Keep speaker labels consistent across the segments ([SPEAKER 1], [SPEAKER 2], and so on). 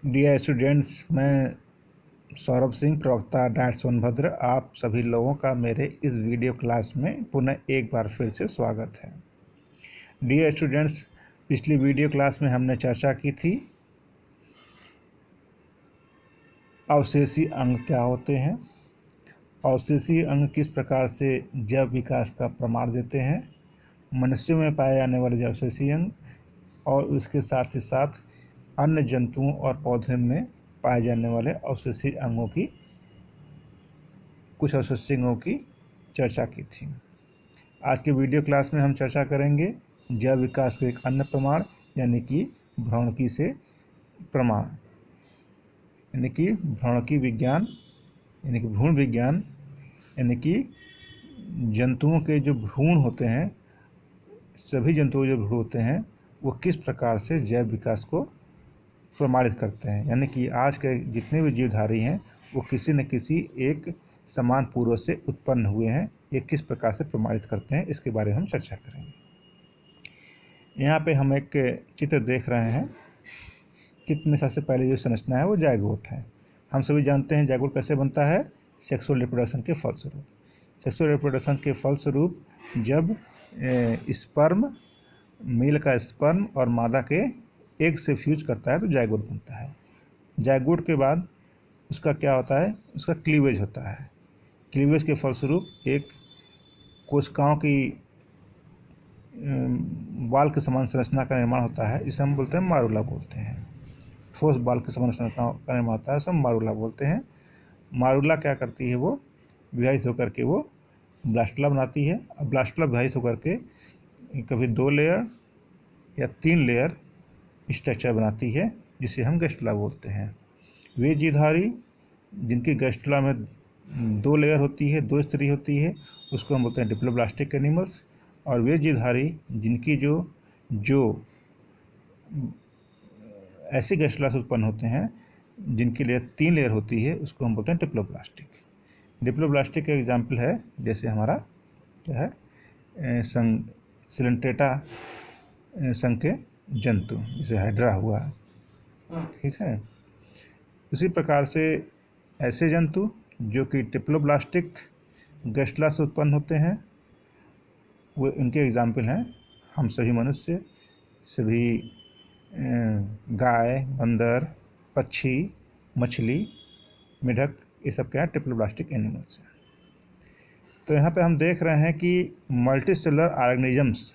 [SPEAKER 1] Dear students, मैं सौरभ सिंह, प्रवक्ता diet Sonbhadra, आप सभी लोगों का मेरे इस वीडियो क्लास में पुनः एक बार फिर से स्वागत है। डियर स्टूडेंट्स, पिछली वीडियो क्लास में हमने चर्चा की थी अवशेषी अंग क्या होते हैं, अवशेषी अंग किस प्रकार से जैव विकास का प्रमाण देते हैं, मनुष्यों में पाए जाने वाले अवशेषी अंग और उसके साथ ही साथ अन्य जंतुओं और पौधों में पाए जाने वाले अवशेषी अंगों की कुछ अवशेषी अंगों की चर्चा की थी। आज के वीडियो क्लास में हम चर्चा करेंगे जैव विकास के एक अन्य प्रमाण यानी कि भ्रौणकी से प्रमाण, यानी कि भ्रौणकी विज्ञान यानी कि भ्रूण विज्ञान, यानी कि जंतुओं के जो भ्रूण होते हैं, सभी जंतुओं के जो भ्रूण होते हैं वो किस प्रकार से जैव विकास को प्रमाणित करते हैं। यानी कि आज के जितने भी जीवधारी हैं वो किसी न किसी एक समान पूर्व से उत्पन्न हुए हैं। ये किस प्रकार से प्रमाणित करते हैं इसके बारे में हम चर्चा करेंगे। यहाँ पे हम एक चित्र देख रहे हैं। चित्र में सबसे पहले जो संरचना है वो जायगोट है। हम सभी जानते हैं जायगोट कैसे बनता है, सेक्सुअल रिप्रोडक्शन के फलस्वरूप। सेक्सुअल रिप्रोडक्शन के फलस्वरूप जब स्पर्म, मेल का स्पर्म और मादा के एग से फ्यूज करता है तो जायगोट बनता है। जायगोट के बाद उसका क्या होता है, उसका क्लीवेज होता है। क्लीवेज के फलस्वरूप एक कोशिकाओं की बाल के समान संरचना का निर्माण होता है। इसे हम बोलते हैं मारूला बोलते हैं। ठोस बाल के समान संरचना का निर्माण होता है, इसे हम मारूला बोलते हैं। मारूला क्या करती है, वो विभाजित होकर के वो ब्लास्टुला बनाती है। अब ब्लास्टुला विभाजित होकर के कभी 2 लेयर या 3 लेयर स्ट्रक्चर बनाती है जिसे हम गैस्ट्रुला बोलते हैं। वे जीवधारी जिनकी गैस्ट्रुला में 2 लेयर होती है, 2 स्तरीय होती है, उसको हम बोलते हैं डिप्लोब्लास्टिक एनिमल्स। और वे जीवधारी जिनकी जो ऐसी गैस्ट्रुला से उत्पन्न होते हैं जिनकी लेयर 3 लेयर होती है, उसको हम बोलते हैं डिप्लोब्लास्टिक। डिप्लोब्लास्टिक का एग्जाम्पल है जैसे हमारा क्या है, सिलेंट्रेटा संघ के जंतु, जैसे हाइड्रा हुआ, ठीक है। उसी प्रकार से ऐसे जंतु जो कि डिप्लोब्लास्टिक गैस्ट्रुला से उत्पन्न होते हैं वो उनके एग्जाम्पल हैं हम सभी मनुष्य, सभी गाय, बंदर, पक्षी, मछली, मेढक, ये सब क्या है, डिप्लोब्लास्टिक एनिमल्स हैं। तो यहाँ पे हम देख रहे हैं कि मल्टीसेलुलर ऑर्गेनिजम्स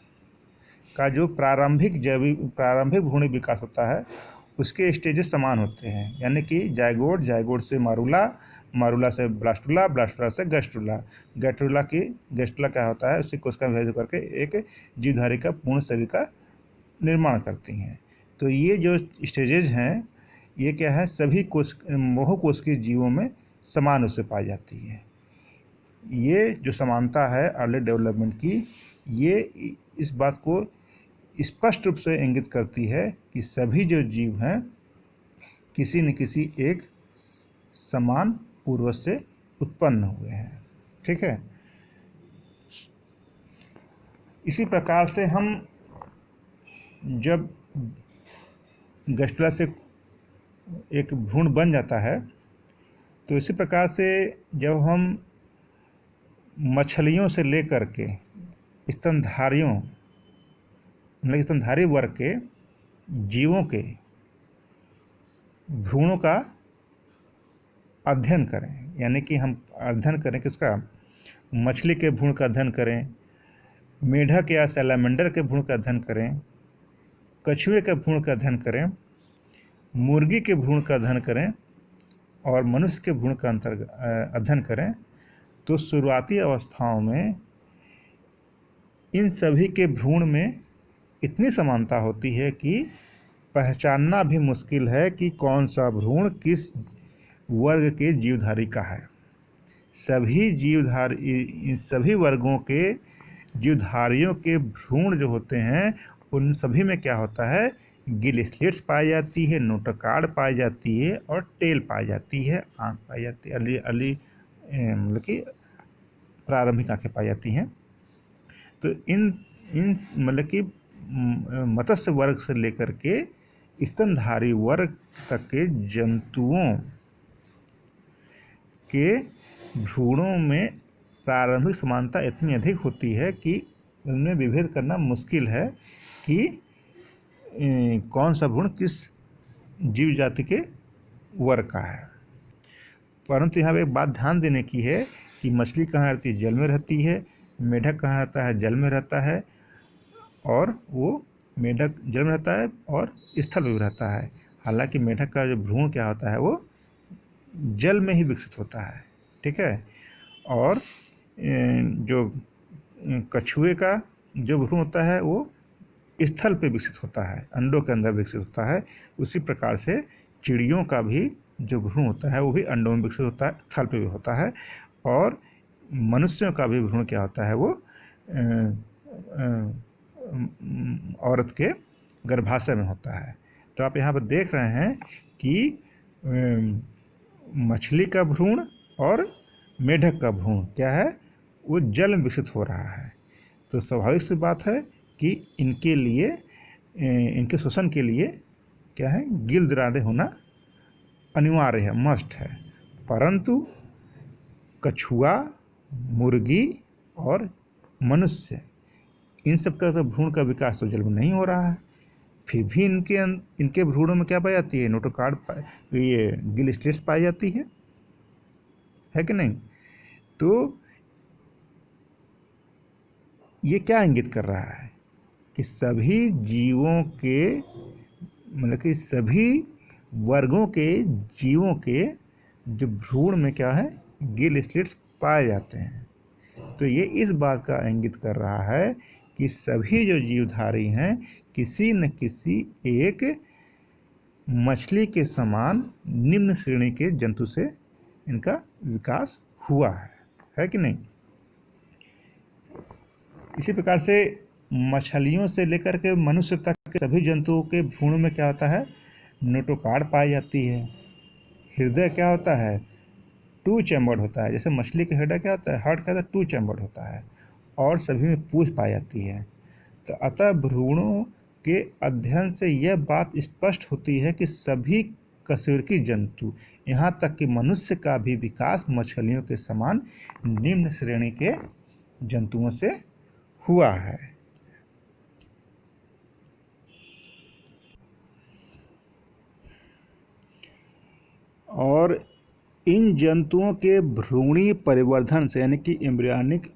[SPEAKER 1] का जो प्रारंभिक भ्रूणी विकास होता है उसके स्टेजेस समान होते हैं। यानी कि जायगोट से मारूला से ब्लास्टुला से गैस्ट्रुला क्या होता है, उसकी कोशिका विभाजित करके एक जीवधारी का पूर्ण शरीर का निर्माण करती हैं। तो ये जो स्टेजेज हैं ये क्या है, सभी मोहकोशिकीय जीवों में समान रूप से पाई जाती है। ये जो समानता है अर्ली डेवलपमेंट की, ये इस बात को स्पष्ट रूप से इंगित करती है कि सभी जो जीव हैं किसी न किसी एक समान पूर्वज से उत्पन्न हुए हैं, ठीक है। इसी प्रकार से हम जब गैस्ट्रुला से एक भ्रूण बन जाता है तो इसी प्रकार से जब हम मछलियों से लेकर के स्तनधारियों, मतलब स्तनधारी वर्ग के जीवों के भ्रूणों का अध्ययन करें, यानी कि हम अध्ययन करें किसका, मछली के भ्रूण का अध्ययन करें, मेढक या सैलामेंडर के भ्रूण का अध्ययन करें, कछुए के भ्रूण का अध्ययन करें, मुर्गी के भ्रूण का अध्ययन करें और मनुष्य के भ्रूण का अध्ययन करें, तो शुरुआती अवस्थाओं में इन सभी के भ्रूण में इतनी समानता होती है कि पहचानना भी मुश्किल है कि कौन सा भ्रूण किस वर्ग के जीवधारी का है। सभी वर्गों के जीवधारियों के भ्रूण जो होते हैं उन सभी में क्या होता है, गिल स्लेट्स पाई जाती है, नोटोकॉर्ड पाई जाती है और टेल पाई जाती है, आँख पाई जाती है, मतलब कि प्रारंभिक आँखें पाई जाती हैं। तो इन मतलब कि मत्स्य वर्ग से लेकर के स्तनधारी वर्ग तक के जंतुओं के भ्रूणों में प्रारंभिक समानता इतनी अधिक होती है कि उनमें विभेद करना मुश्किल है कि कौन सा भ्रूण किस जीव जाति के वर्ग का है। परंतु यहाँ पे एक बात ध्यान देने की है कि मछली कहाँ रहती है, जल में रहती है, मेढक कहाँ रहता है, जल में रहता है, और वो मेढक जल में रहता है और स्थल में भी रहता है। हालांकि मेढक का जो भ्रूण क्या होता है वो जल में ही विकसित होता है, ठीक है। और जो कछुए का जो भ्रूण होता है वो स्थल पे विकसित होता है, अंडों के अंदर विकसित होता है। उसी प्रकार से चिड़ियों का भी जो भ्रूण होता है वो भी अंडों में विकसित होता है, स्थल पे भी होता है। और मनुष्यों का भी भ्रूण क्या होता है वो औरत के गर्भाशय में होता है। तो आप यहाँ पर देख रहे हैं कि मछली का भ्रूण और मेढक का भ्रूण क्या है वो जल में विकसित हो रहा है। तो स्वाभाविक सी बात है कि इनके लिए इनके श्वसन के लिए क्या है गिल दरारें होना अनिवार्य है, मस्ट है। परंतु कछुआ, मुर्गी और मनुष्य इन सब का तो भ्रूण का विकास तो जल में नहीं हो रहा है, फिर भी इनके भ्रूणों में क्या पाई जाती है, नोटोकॉर्ड, ये गिल स्लेट्स पाई जाती है कि नहीं। तो ये क्या इंगित कर रहा है कि सभी जीवों के मतलब कि सभी वर्गों के जीवों के जो भ्रूण में क्या है गिल स्लिट्स पाए जाते हैं। तो ये इस बात का इंगित कर रहा है कि सभी जो जीवधारी हैं किसी न किसी एक मछली के समान निम्न श्रेणी के जंतु से इनका विकास हुआ है कि नहीं। इसी प्रकार से मछलियों से लेकर के मनुष्य तक के सभी जंतुओं के भ्रूण में क्या होता है नोटोकॉर्ड पाई जाती है। हृदय क्या होता है टू चैम्बर्ड होता है, जैसे मछली का हृदय क्या होता है हार्ट क्या होता है टू चैम्बर्ड होता है। और सभी में पूंछ पाई जाती है। तो अतः भ्रूणों के अध्ययन से यह बात स्पष्ट होती है कि सभी कशेरुकी जंतु यहाँ तक कि मनुष्य का भी विकास मछलियों के समान निम्न श्रेणी के जंतुओं से हुआ है। और इन जंतुओं के भ्रूणीय परिवर्धन से यानी कि एम्ब्रियोनिक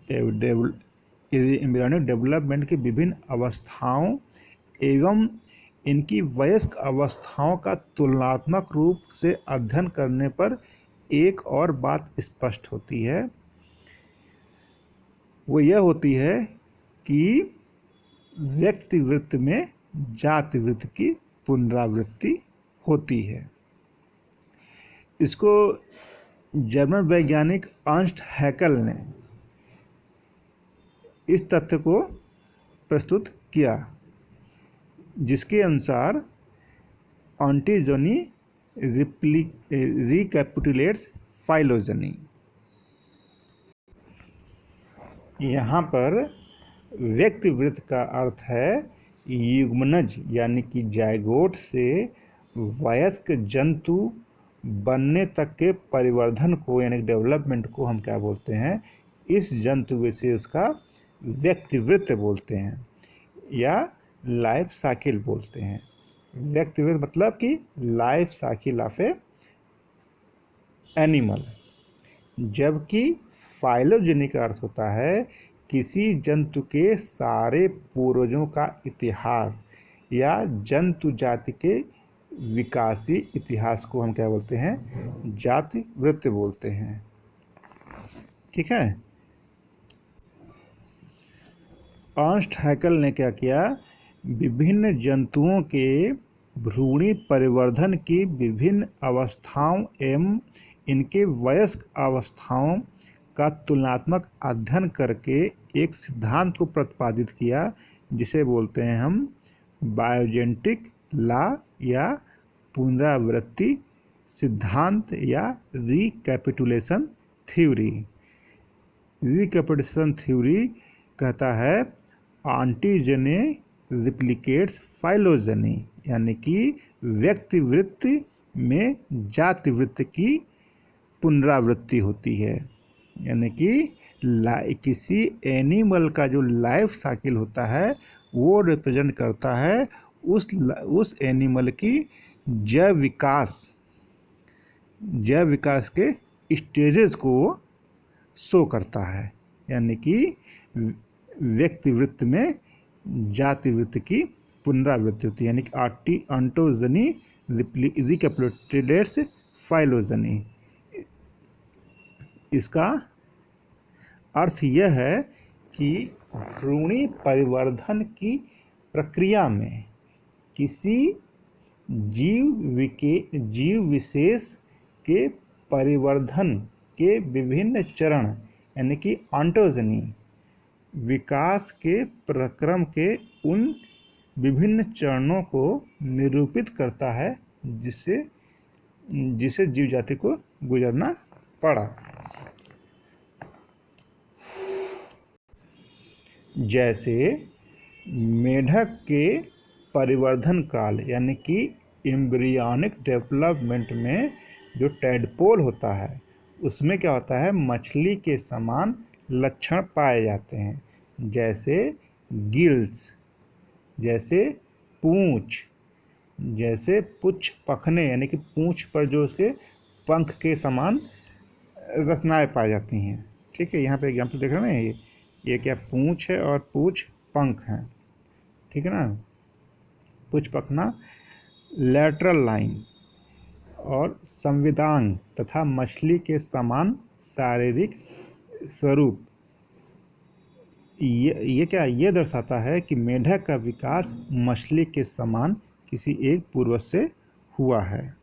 [SPEAKER 1] डेवलपमेंट की विभिन्न अवस्थाओं एवं इनकी वयस्क अवस्थाओं का तुलनात्मक रूप से अध्ययन करने पर एक और बात स्पष्ट होती है, वो यह होती है कि व्यक्तिवृत्त में जातिवृत्त की पुनरावृत्ति होती है। इसको जर्मन वैज्ञानिक अर्नस्ट हैकेल ने इस तथ्य को प्रस्तुत किया जिसके अनुसार ऑन्टीजोनी रिकैपिटुलेट्स फाइलोजेनी। यहाँ पर व्यक्तिवृत्त का अर्थ है युग्मनज यानी कि जायगोट से वयस्क जंतु बनने तक के परिवर्धन को यानी डेवलपमेंट को हम क्या बोलते हैं, इस जंतु विशेष का व्यक्तिवृत्त बोलते हैं या लाइफ साइकिल बोलते हैं। व्यक्तिवृत्त मतलब कि life cycle of A animal, जबकि फाइलोजेनी का अर्थ होता है किसी जंतु के सारे पूर्वजों का इतिहास या जंतु जाति के विकासी इतिहास को हम क्या बोलते हैं, जाति वृत्त बोलते हैं। ठीक है। अर्नस्ट हैकेल ने क्या किया, विभिन्न जंतुओं के भ्रूणी परिवर्धन की विभिन्न अवस्थाओं एवं इनके वयस्क अवस्थाओं का तुलनात्मक अध्ययन करके एक सिद्धांत को प्रतिपादित किया जिसे बोलते हैं हम बायोजेनेटिक लॉ या पुनरावृत्ति सिद्धांत या रिकैपिटुलेशन थ्योरी। रिकैपिटुलेशन थ्योरी कहता है ऑन्टीजोनी रिप्लिकेट्स फाइलोजेनी, यानी कि व्यक्ति वृत्ति में जाति वृत्ति की पुनरावृत्ति होती है। यानी कि किसी एनिमल का जो लाइफ साइकिल होता है वो रिप्रेजेंट करता है उस एनिमल की जैव विकास के स्टेजेस को शो करता है। यानी कि व्यक्ति वृत्त में जाति वृत्त की पुनरावृत्ति होती है, यानी कि ऑटोजनी रिकैपिटुलेट्स फाइलोजेनी। इसका अर्थ यह है कि भ्रूणी परिवर्धन की प्रक्रिया में किसी जीव विशेष के परिवर्धन के विभिन्न चरण, यानी कि ऑटोजनी विकास के प्रक्रम के उन विभिन्न चरणों को निरूपित करता है जिसे जीव जाति को गुजरना पड़ा। जैसे मेढक के परिवर्धन काल, यानी कि एम्ब्रियोनिक डेवलपमेंट में जो टैडपोल होता है उसमें क्या होता है, मछली के समान लक्षण पाए जाते हैं, जैसे गिल्स, जैसे पूंछ, जैसे पुच्छ पखने, यानी कि पूंछ पर जो उसके पंख के समान रचनाएं पाई जाती हैं। ठीक है, यहाँ पे एग्जाम्पल देख रहे हैं ना, ये क्या पूंछ है और पूंछ पंख है। ठीक है ना, पुच्छ पखना, लैटरल लाइन और संविदांग तथा मछली के समान शारीरिक स्वरूप। ये दर्शाता है कि मेढक का विकास मछली के समान किसी एक पूर्वज से हुआ है।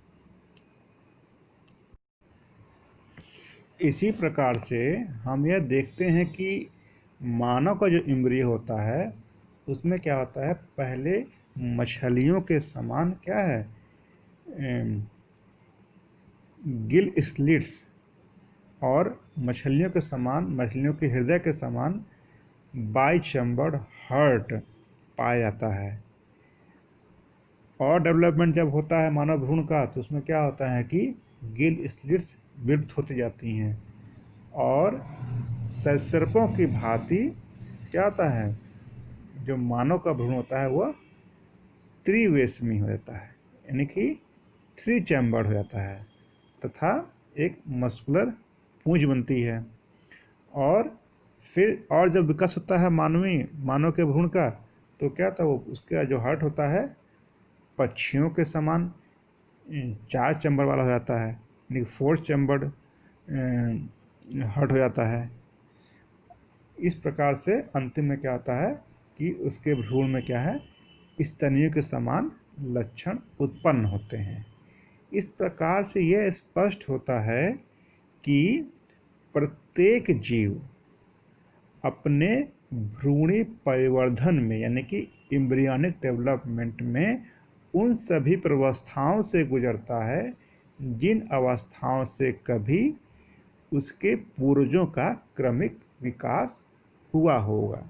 [SPEAKER 1] इसी प्रकार से हम यह देखते हैं कि मानव का जो एम्ब्रियो होता है उसमें क्या होता है, पहले मछलियों के समान क्या है, गिल स्लिट्स और मछलियों के हृदय के समान बाइचैम्बर्ड हार्ट पाया जाता है। और डेवलपमेंट जब होता है मानव भ्रूण का तो उसमें क्या होता है कि गिल स्लिट्स विलुप्त होती जाती हैं और सरीसृपों की भांति क्या होता है, जो मानव का भ्रूण होता है वह त्रिवेशमी हो जाता है, यानी कि 3 चैम्बर्ड हो जाता है तथा एक मस्कुलर पूंछ बनती है। और जब विकास होता है मानव के भ्रूण का तो क्या था, वो उसका जो हार्ट होता है पक्षियों के समान 4 चैम्बर वाला हो जाता है, यानी कि 4 चैम्बर्ड हार्ट हो जाता है। इस प्रकार से अंतिम में क्या होता है कि उसके भ्रूण में क्या है, स्तनियों के समान लक्षण उत्पन्न होते हैं। इस प्रकार से यह स्पष्ट होता है कि प्रत्येक जीव अपने भ्रूणी परिवर्धन में, यानी कि एम्ब्रियोनिक डेवलपमेंट में उन सभी प्रवस्थाओं से गुजरता है जिन अवस्थाओं से कभी उसके पूर्वजों का क्रमिक विकास हुआ होगा।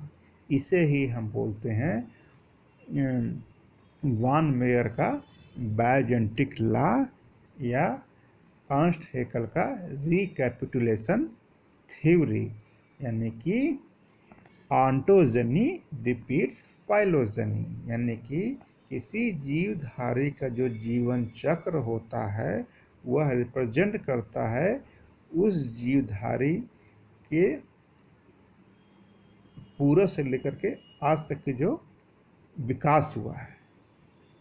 [SPEAKER 1] इसे ही हम बोलते हैं वान मेयर का बायोजेनेटिक लॉ या अर्नस्ट हैकेल का रिकैपिटुलेशन थ्योरी, यानी कि ऑटोजनी रिपीट्स फाइलोजेनी, यानी कि किसी जीवधारी का जो जीवन चक्र होता है वह रिप्रेजेंट करता है उस जीवधारी के पूर्व से लेकर के आज तक के जो विकास हुआ है।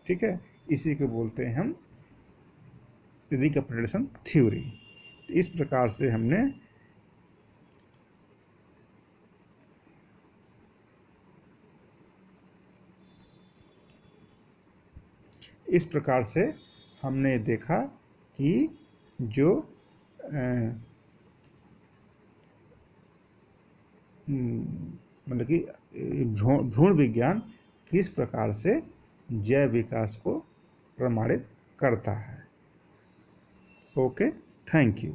[SPEAKER 1] ठीक है, इसी को बोलते हैं हम रिकैपिटुलेशन थ्योरी। इस प्रकार से हमने देखा कि जो मतलब कि भ्रूण विज्ञान किस प्रकार से जैव विकास को प्रमाणित करता है। Okay, thank you.